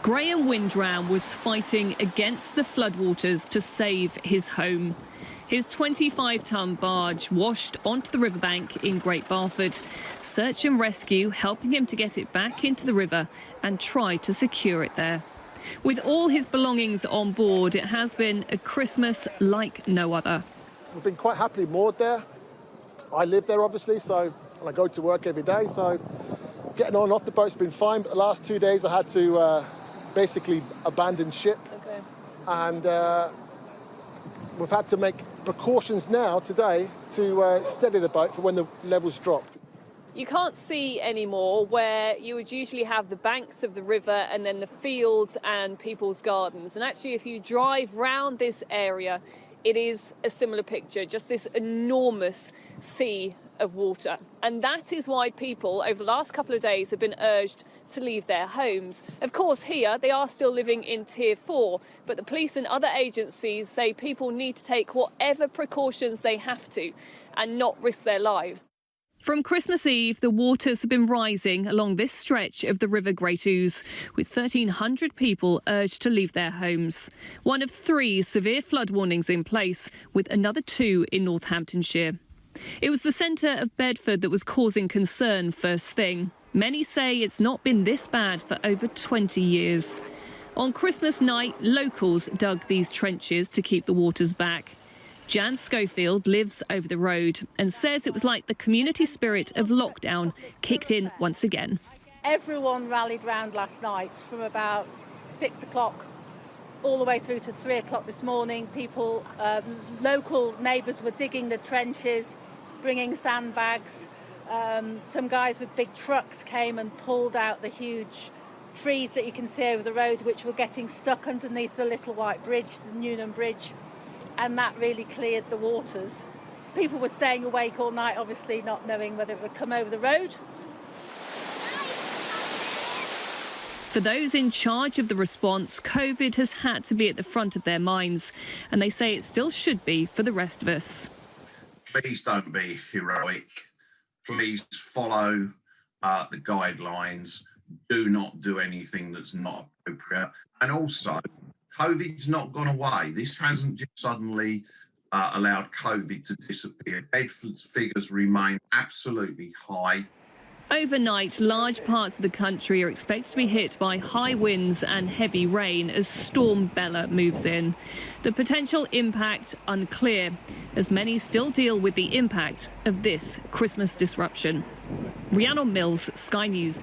Graham Windram was fighting against the floodwaters to save his home. His 25-ton barge washed onto the riverbank in Great Barford. Search and rescue helping him to get it back into the river and try to secure it there. With all his belongings on board, it has been a Christmas like no other. We've been quite happily moored there. I live there, obviously, and I go to work every day, so getting on and off the boat's been fine. But the last 2 days I had to basically abandon ship. Okay. And we've had to make precautions now, today, to steady the boat for when the levels drop. You can't see anymore where you would usually have the banks of the river and then the fields and people's gardens. And actually, if you drive round this area, it is a similar picture, just this enormous sea of water. And that is why people over the last couple of days have been urged to leave their homes. Of course, here they are still living in Tier 4, but the police and other agencies say people need to take whatever precautions they have to and not risk their lives. From Christmas Eve, the waters have been rising along this stretch of the River Great Ouse, with 1,300 people urged to leave their homes. One of 3 severe flood warnings in place, with another 2 in Northamptonshire. It was the centre of Bedford that was causing concern first thing. Many say it's not been this bad for over 20 years. On Christmas night, locals dug these trenches to keep the waters back. Jan Schofield lives over the road and says it was like the community spirit of lockdown kicked in once again. Everyone rallied round last night from about 6 o'clock all the way through to 3 o'clock this morning. People, local neighbours were digging the trenches, bringing sandbags. Some guys with big trucks came and pulled out the huge trees that you can see over the road, which were getting stuck underneath the Little White Bridge, the Newnham Bridge. And that really cleared the waters. People were staying awake all night, obviously not knowing whether it would come over the road. For those in charge of the response, COVID has had to be at the front of their minds, and they say it still should be for the rest of us. Please don't be heroic. Please follow the guidelines. Do not do anything that's not appropriate. And also, COVID's not gone away. This hasn't just suddenly allowed COVID to disappear. Bedford's figures remain absolutely high. Overnight, large parts of the country are expected to be hit by high winds and heavy rain as Storm Bella moves in. The potential impact unclear, as many still deal with the impact of this Christmas disruption. Rhiannon Mills, Sky News.